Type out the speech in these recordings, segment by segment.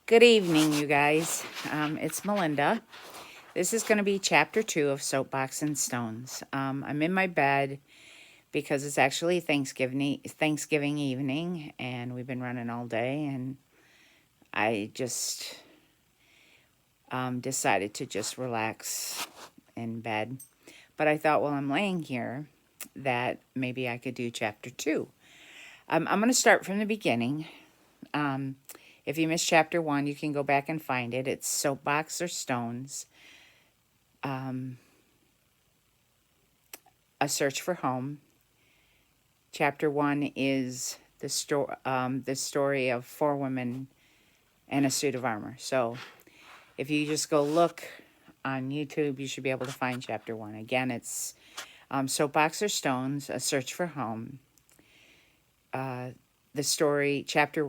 Good evening, you guys. It's Melinda. This is going to be chapter 2 of Soapbox and Stones. I'm in my bed because it's actually Thanksgiving evening, and we've been running all day, and I just decided to just relax in bed. But I thought while I'm laying here that maybe I could do chapter 2. I'm going to start from the beginning. If you missed chapter 1, you can go back and find it. It's Soapbox or Stones, A Search for Home. Chapter 1 is the story of 4 women and a suit of armor. So if you just go look on YouTube, you should be able to find chapter 1. Again, it's Soapbox or Stones, A Search for Home. The story, chapter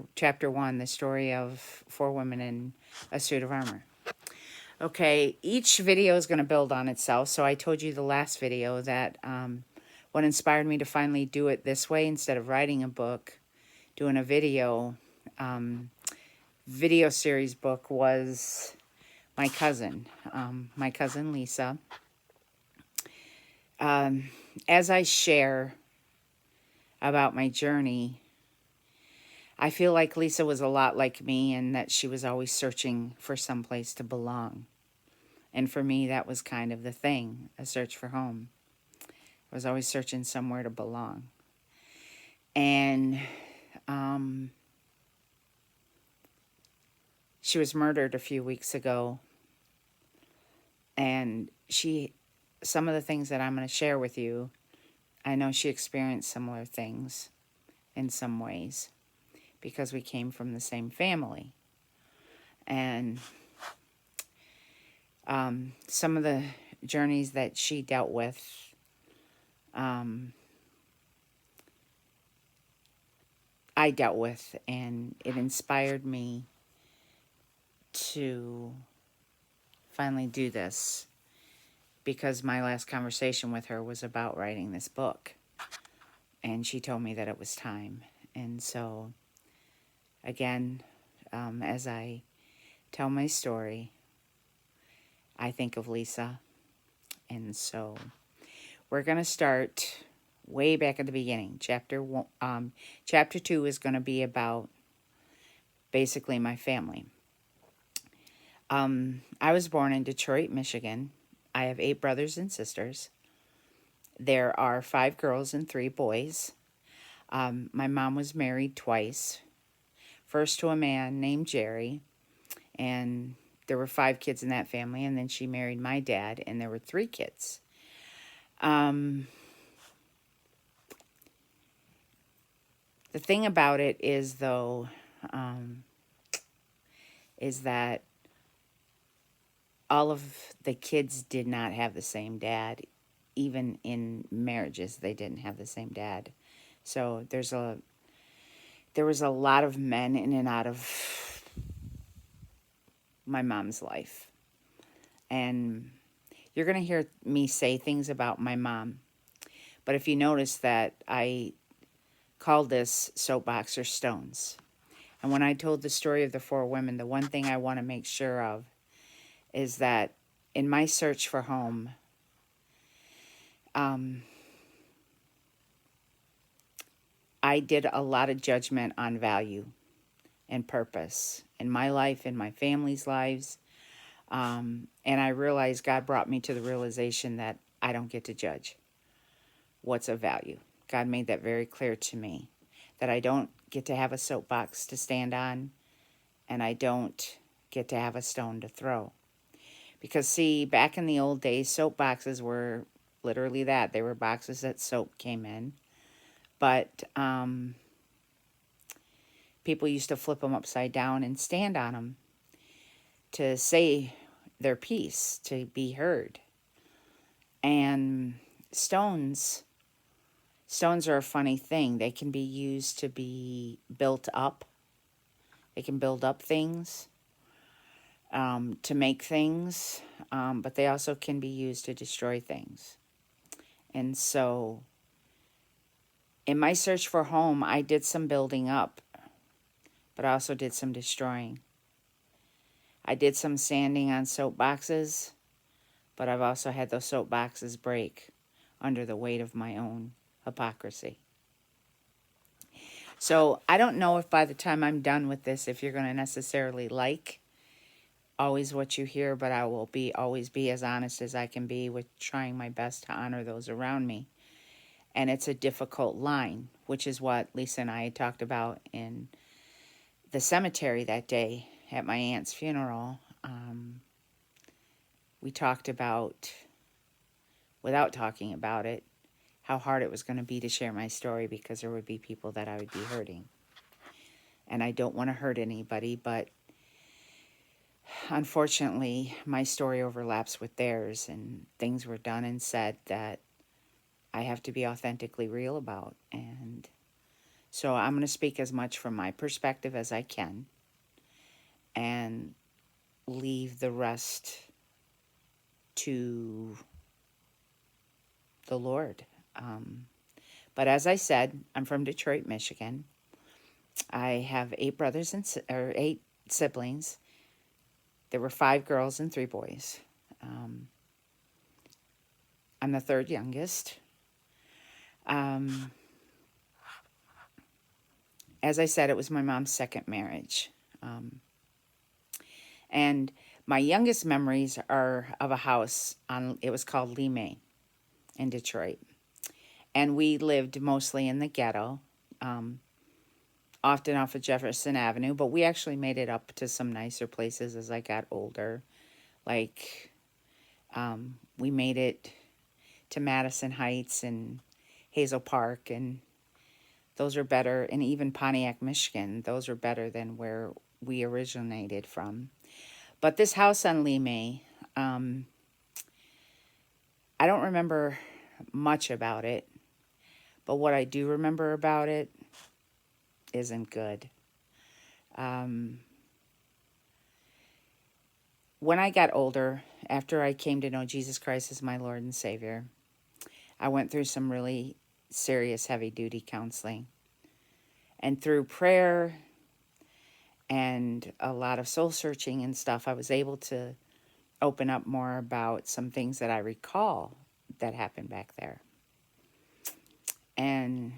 1, the story of 4 women in a suit of armor. Okay, each video is going to build on itself. So I told you the last video that what inspired me to finally do it this way instead of writing a book, doing a video series book was my cousin Lisa. As I share about my journey, I feel like Lisa was a lot like me in that she was always searching for some place to belong. And for me, that was kind of the thing, a search for home. I was always searching somewhere to belong. And she was murdered a few weeks ago. And some of the things that I'm going to share with you, I know she experienced similar things in some ways because we came from the same family. And some of the journeys that she dealt with, I dealt with, and it inspired me to finally do this because my last conversation with her was about writing this book, and she told me that it was time. And so again, as I tell my story, I think of Lisa. And so we're going to start way back at the beginning. Chapter 2 is going to be about basically my family. I was born in Detroit, Michigan. I have 8 brothers and sisters. There are 5 girls and 3 boys. My mom was married twice. First to a man named Jerry, and there were 5 kids in that family, and then she married my dad, and there were 3 kids. The thing about it is, though, is that all of the kids did not have the same dad. Even in marriages, they didn't have the same dad. So there was a lot of men in and out of my mom's life. And you're going to hear me say things about my mom. But if you notice that I called this Soapbox or Stones. And when I told the story of the 4 women, the one thing I want to make sure of is that in my search for home, I did a lot of judgment on value and purpose in my life, in my family's lives. And I realized God brought me to the realization that I don't get to judge what's of value. God made that very clear to me, that I don't get to have a soapbox to stand on, and I don't get to have a stone to throw. Because, see, back in the old days, soapboxes were literally that. They were boxes that soap came in. But people used to flip them upside down and stand on them to say their piece, to be heard. And stones are a funny thing. They can be used to be built up. They can build up things, to make things, but they also can be used to destroy things. And so in my search for home, I did some building up, but I also did some destroying. I did some sanding on soapboxes, but I've also had those soapboxes break under the weight of my own hypocrisy. So I don't know if by the time I'm done with this, if you're going to necessarily like always what you hear, but I will always be as honest as I can be with trying my best to honor those around me. And it's a difficult line, which is what Lisa and I had talked about in the cemetery that day at my aunt's funeral. We talked about, without talking about it, how hard it was going to be to share my story because there would be people that I would be hurting. And I don't want to hurt anybody, but unfortunately, my story overlaps with theirs, and things were done and said that I have to be authentically real about. And so I'm going to speak as much from my perspective as I can and leave the rest to the Lord. But as I said, I'm from Detroit, Michigan. I have 8 siblings. There were 5 girls and 3 boys. I'm the third youngest. As I said, it was my mom's second marriage. And my youngest memories are of a house it was called Lemay in Detroit. And we lived mostly in the ghetto, often off of Jefferson Avenue, but we actually made it up to some nicer places as I got older. Like, we made it to Madison Heights and Hazel Park, and those are better, and even Pontiac, Michigan, those are better than where we originated from. But this house on Lemay, I don't remember much about it, but what I do remember about it isn't good. When I got older, after I came to know Jesus Christ as my Lord and Savior, I went through some really serious heavy-duty counseling. And through prayer and a lot of soul-searching and stuff, I was able to open up more about some things that I recall that happened back there. And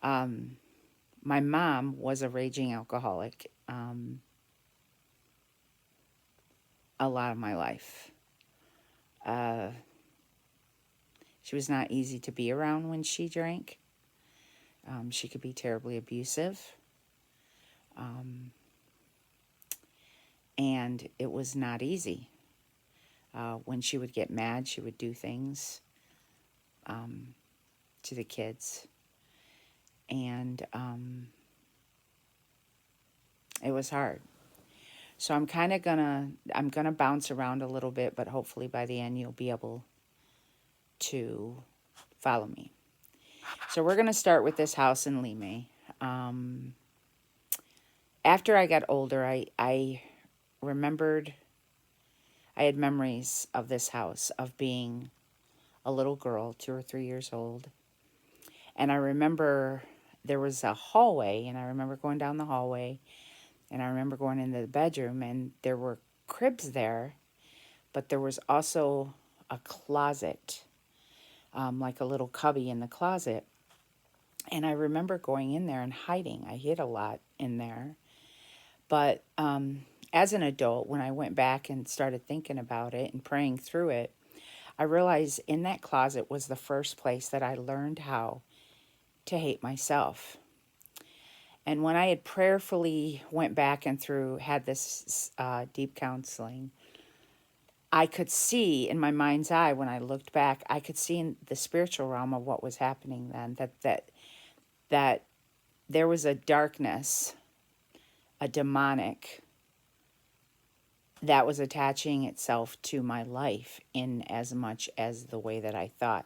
my mom was a raging alcoholic a lot of my life. She was not easy to be around when she drank. She could be terribly abusive. And it was not easy. When she would get mad, she would do things to the kids. And it was hard. So I'm gonna bounce around a little bit, but hopefully by the end you'll be able to follow me. So we're gonna start with this house in Lemay. After I got older, I remembered, I had memories of this house, of being a little girl, 2 or 3 years old. And I remember there was a hallway, and I remember going down the hallway, and I remember going into the bedroom, and there were cribs there, but there was also a closet, like a little cubby in the closet. And I remember going in there and hiding. I hid a lot in there. But as an adult, when I went back and started thinking about it and praying through it, I realized in that closet was the first place that I learned how to hate myself. And when I had prayerfully went back and had this deep counseling, I could see in my mind's eye, when I looked back, I could see in the spiritual realm of what was happening then, that there was a darkness, a demonic, that was attaching itself to my life in as much as the way that I thought.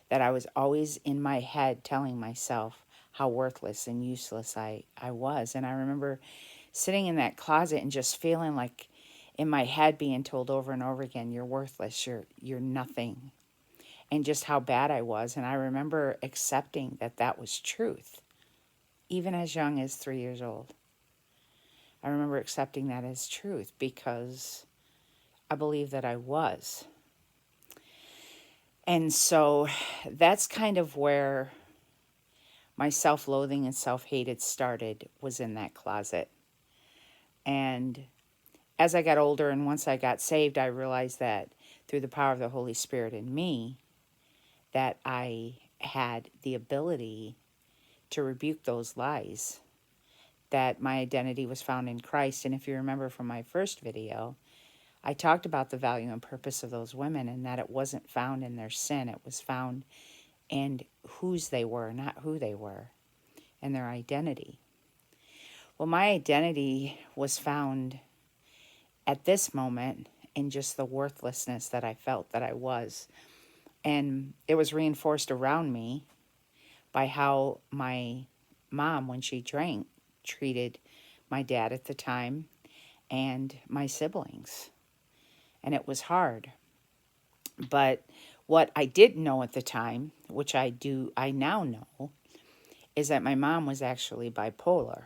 That I was always in my head telling myself how worthless and useless I was. And I remember sitting in that closet and just feeling like in my head being told over and over again, you're worthless, you're nothing. And just how bad I was. And I remember accepting that that was truth, even as young as 3 years old. I remember accepting that as truth because I believe that I was. And so that's kind of where my self-loathing and self-hate had started, was in that closet. And as I got older and once I got saved, I realized that through the power of the Holy Spirit in me, that I had the ability to rebuke those lies, that my identity was found in Christ. And if you remember from my first video, I talked about the value and purpose of those women, and that it wasn't found in their sin. It was found in whose they were, not who they were, and their identity. Well, my identity was found at this moment in just the worthlessness that I felt that I was. And it was reinforced around me by how my mom, when she drank, treated my dad at the time and my siblings. And it was hard. But what I didn't know at the time, which I now know, is that my mom was actually bipolar.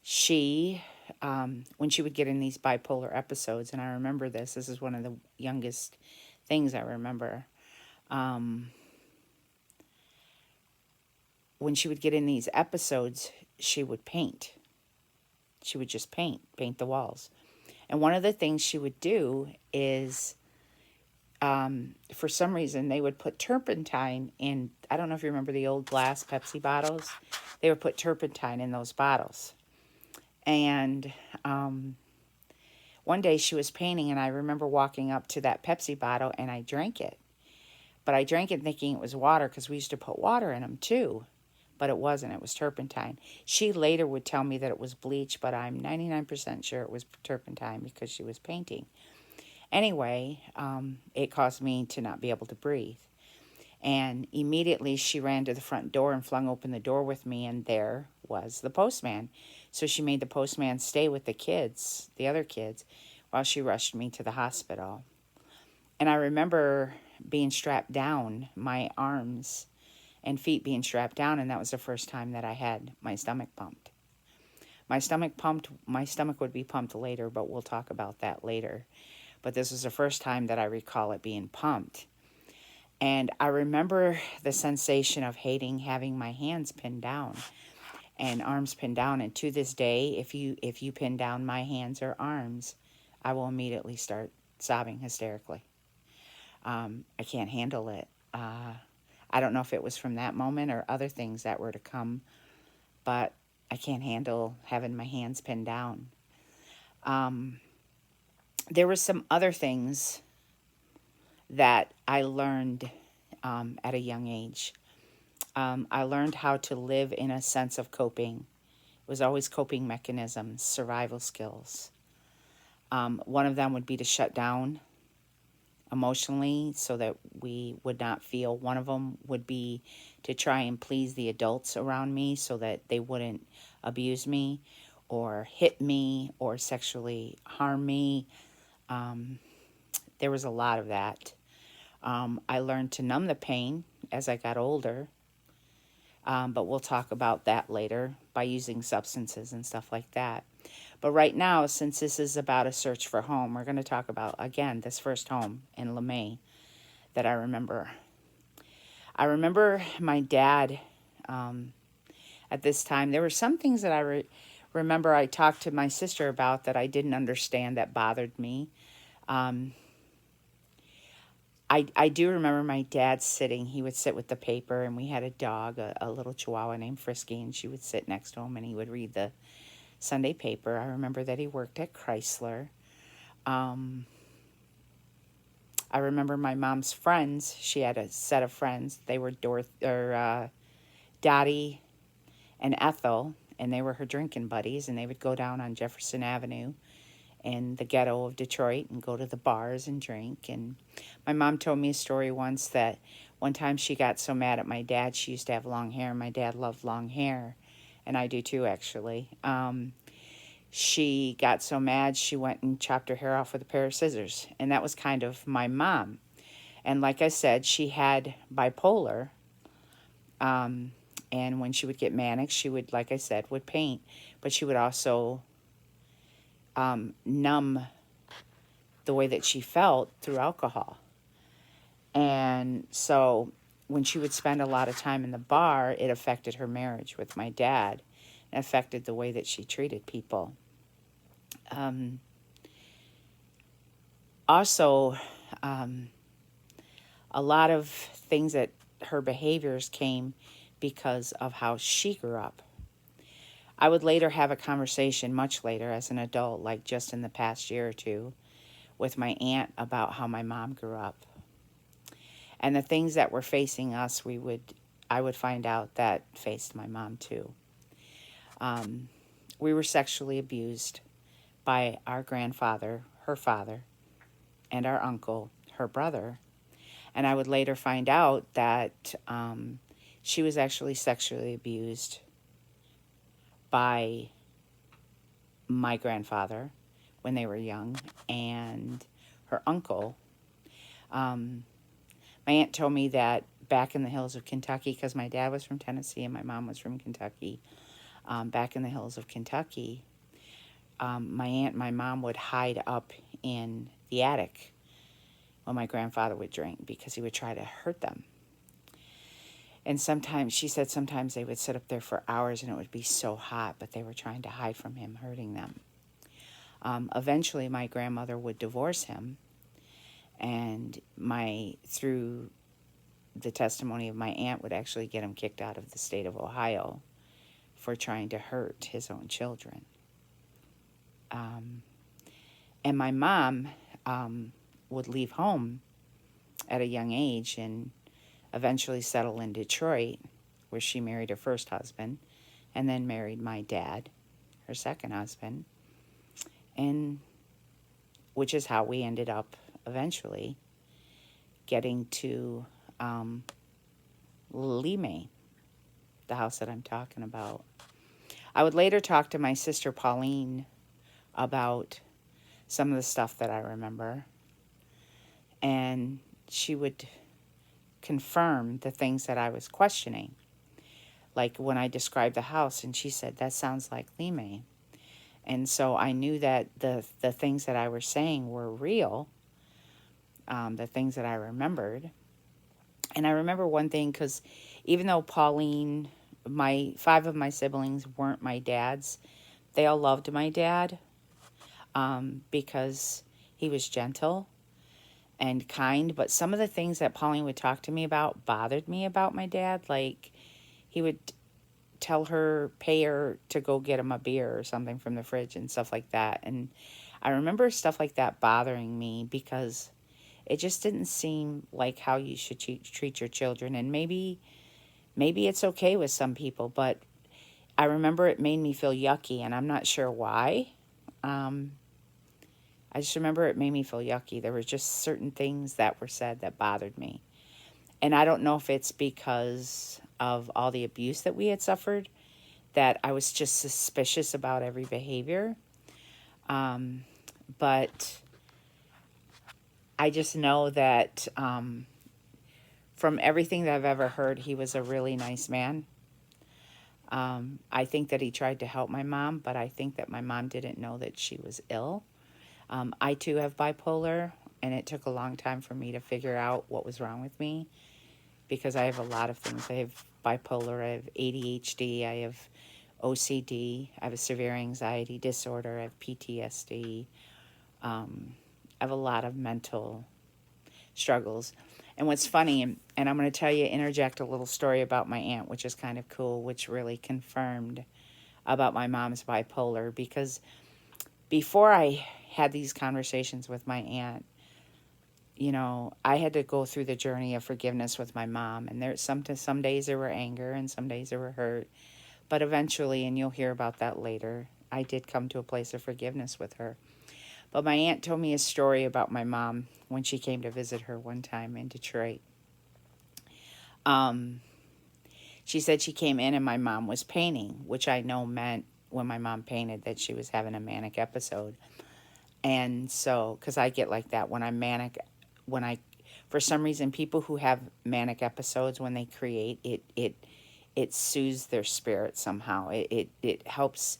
She, when she would get in these bipolar episodes, and I remember this is one of the youngest things I remember. When she would get in these episodes, she would paint. She would just paint the walls. And one of the things she would do is, for some reason, they would put turpentine in, I don't know if you remember the old glass Pepsi bottles. They would put turpentine in those bottles. And one day she was painting, and I remember walking up to that Pepsi bottle, and I drank it. But I drank it thinking it was water, because we used to put water in them too. But it wasn't. It was turpentine. She later would tell me that it was bleach, but I'm 99% sure it was turpentine because she was painting. Anyway, it caused me to not be able to breathe. And immediately she ran to the front door and flung open the door with me, and there was the postman. So she made the postman stay with the kids, the other kids, while she rushed me to the hospital. And I remember being strapped down, my arms and feet being strapped down, and that was the first time that I had my stomach pumped. My stomach would be pumped later, but we'll talk about that later. But this was the first time that I recall it being pumped. And I remember the sensation of hating having my hands pinned down and arms pinned down. And to this day, if you pin down my hands or arms, I will immediately start sobbing hysterically. I can't handle it. I don't know if it was from that moment or other things that were to come, but I can't handle having my hands pinned down. There were some other things that I learned at a young age. I learned how to live in a sense of coping. It was always coping mechanisms, survival skills. One of them would be to shut down emotionally so that we would not feel. One of them would be to try and please the adults around me so that they wouldn't abuse me or hit me or sexually harm me. There was a lot of that. I learned to numb the pain as I got older, but we'll talk about that later by using substances and stuff like that. But right now, since this is about a search for home, we're going to talk about, again, this first home in Lemay that I remember. I remember my dad at this time. There were some things that I remember I talked to my sister about that I didn't understand that bothered me. I do remember my dad sitting. He would sit with the paper, and we had a dog, a little chihuahua named Frisky, and she would sit next to him, and he would read the Sunday paper. I remember that he worked at Chrysler. I remember my mom's friends. She had a set of friends. They were Dottie and Ethel, and they were her drinking buddies, and they would go down on Jefferson Avenue in the ghetto of Detroit and go to the bars and drink. And my mom told me a story once that one time she got so mad at my dad. She used to have long hair, and my dad loved long hair, and I do too, actually. She got so mad she went and chopped her hair off with a pair of scissors, and that was kind of my mom. And like I said, she had bipolar, And when she would get manic, she would, like I said, would paint, but she would also numb the way that she felt through alcohol. And so when she would spend a lot of time in the bar, it affected her marriage with my dad. It affected the way that she treated people. Also, a lot of things that her behaviors came because of how she grew up. I would later have a conversation, much later as an adult, like just in the past year or two, with my aunt about how my mom grew up. And the things that were facing us, I would find out that faced my mom too. We were sexually abused by our grandfather, her father, and our uncle, her brother. And I would later find out that she was actually sexually abused by my grandfather when they were young and her uncle. My aunt told me that back in the hills of Kentucky, because my dad was from Tennessee and my mom was from Kentucky, back in the hills of Kentucky, my aunt and my mom would hide up in the attic when my grandfather would drink because he would try to hurt them. And sometimes, she said sometimes they would sit up there for hours and it would be so hot, but they were trying to hide from him hurting them. Eventually, my grandmother would divorce him, and through the testimony of my aunt, would actually get him kicked out of the state of Ohio for trying to hurt his own children. And my mom would leave home at a young age and eventually settle in Detroit, where she married her first husband and then married my dad, her second husband, and which is how we ended up eventually getting to Lemay, the house that I'm talking about. I would later talk to my sister Pauline about some of the stuff that I remember, and she would confirm the things that I was questioning. Like when I described the house, and she said, that sounds like Lemay. And so I knew that the things that I was saying were real, the things that I remembered. And I remember one thing, because even though Pauline, 5 of my siblings weren't my dad's, they all loved my dad because he was gentle and kind. But some of the things that Pauline would talk to me about bothered me about my dad. Like, he would pay her to go get him a beer or something from the fridge and stuff like that. And I remember stuff like that bothering me because it just didn't seem like how you should treat your children. And maybe it's okay with some people, but I remember it made me feel yucky, and I'm not sure why. I just remember it made me feel yucky. There were just certain things that were said that bothered me. And I don't know if it's because of all the abuse that we had suffered, that I was just suspicious about every behavior. But I just know that from everything that I've ever heard, he was a really nice man. I think that he tried to help my mom, but I think that my mom didn't know that she was ill. I too have bipolar, and it took a long time for me to figure out what was wrong with me, because I have a lot of things. I have bipolar, I have ADHD, I have OCD, I have a severe anxiety disorder, I have PTSD. I have a lot of mental struggles. And what's funny, and I'm going to interject a little story about my aunt, which is kind of cool, which really confirmed about my mom's bipolar, because before I had these conversations with my aunt, I had to go through the journey of forgiveness with my mom. And some days there were anger and some days there were hurt. But eventually, and you'll hear about that later, I did come to a place of forgiveness with her. But my aunt told me a story about my mom when she came to visit her one time in Detroit. She said she came in and my mom was painting, which I know meant when my mom painted that she was having a manic episode. And so, because I get like that when I'm manic, for some reason, people who have manic episodes, when they create, it it soothes their spirit somehow. It helps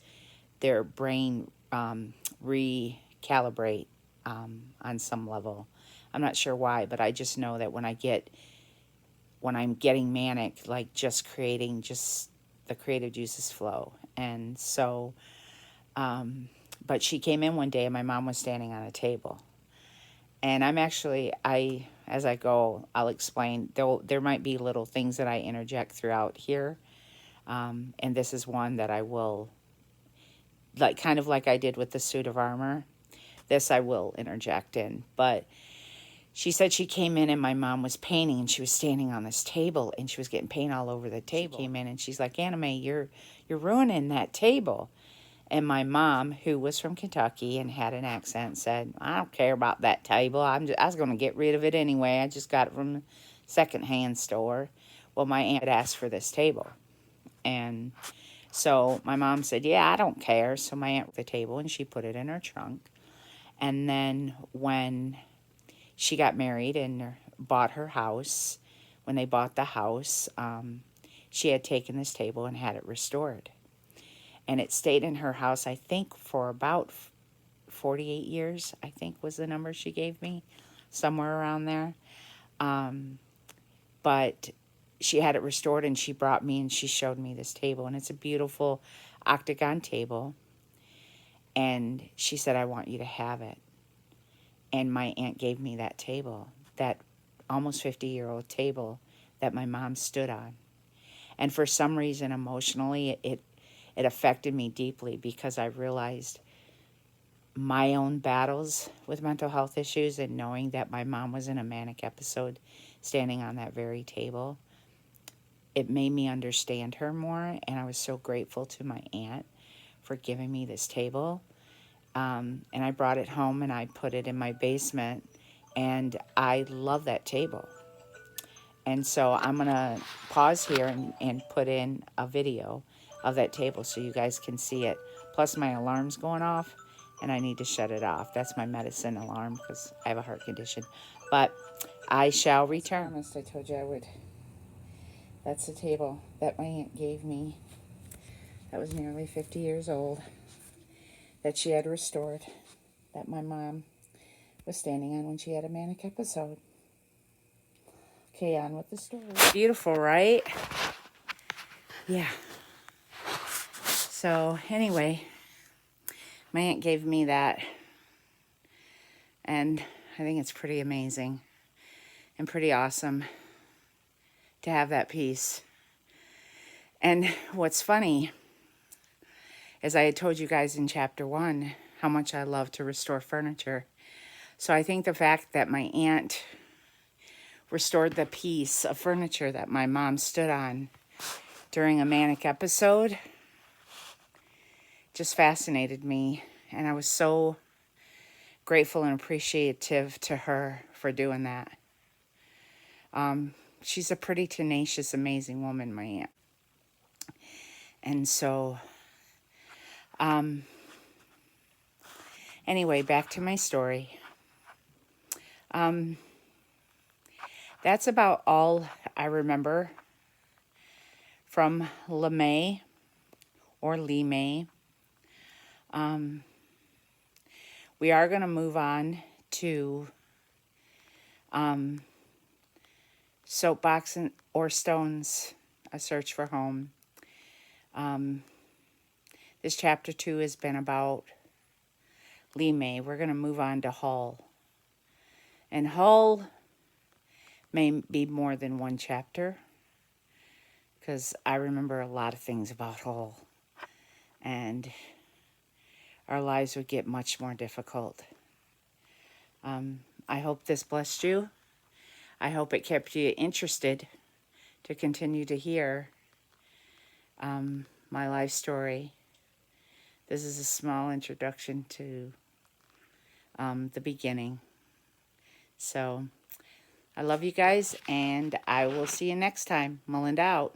their brain recalibrate on some level. I'm not sure why, but I just know that when I'm getting manic, like just creating, just the creative juices flow. And so, but she came in one day and my mom was standing on a table. And as I go, I'll explain. There might be little things that I interject throughout here. And this is one that I will, like, kind of like I did with the suit of armor. This I will interject in. But she said she came in and my mom was painting and she was standing on this table and she was getting paint all over the table. She came in and she's like, Anna Mae, you're ruining that table. And my mom, who was from Kentucky and had an accent, said, I don't care about that table. I was going to get rid of it anyway. I just got it from the secondhand store. Well, my aunt had asked for this table. And so my mom said, yeah, I don't care. So my aunt took the table and she put it in her trunk. And then when she got married and bought her house, when they bought the house, she had taken this table and had it restored. And it stayed in her house, I think, for about 48 years, I think was the number she gave me, somewhere around there. But she had it restored and she brought me and she showed me this table. And it's a beautiful octagon table. And she said, I want you to have it. And my aunt gave me that table, that almost 50-year-old table that my mom stood on. And for some reason, emotionally, it affected me deeply because I realized my own battles with mental health issues and knowing that my mom was in a manic episode standing on that very table. It made me understand her more, and I was so grateful to my aunt for giving me this table. And I brought it home and I put it in my basement, and I love that table. And so I'm going to pause here and put in a video of that table so you guys can see it. Plus my alarm's going off and I need to shut it off. That's my medicine alarm because I have a heart condition. But I shall return. I promised, I told you I would. That's the table that my aunt gave me. That was nearly 50 years old. That she had restored. That my mom was standing on when she had a manic episode. Okay, on with the story. Beautiful, right? Yeah. So, anyway, my aunt gave me that. And I think it's pretty amazing and pretty awesome to have that piece. And what's funny is I had told you guys in chapter 1 how much I love to restore furniture. So I think the fact that my aunt restored the piece of furniture that my mom stood on during a manic episode just fascinated me. And I was so grateful and appreciative to her for doing that. She's a pretty tenacious, amazing woman, my aunt. And so, anyway, back to my story. That's about all I remember from Lemay or Lemay. We are going to move on to Soapbox or Stones, A Search for Home. This chapter 2 has been about Lemay. We're going to move on to Hull. And Hull may be more than one chapter because I remember a lot of things about Hull. And our lives would get much more difficult. I hope this blessed you. I hope it kept you interested to continue to hear my life story. This is a small introduction to the beginning. So I love you guys, and I will see you next time. Melinda out.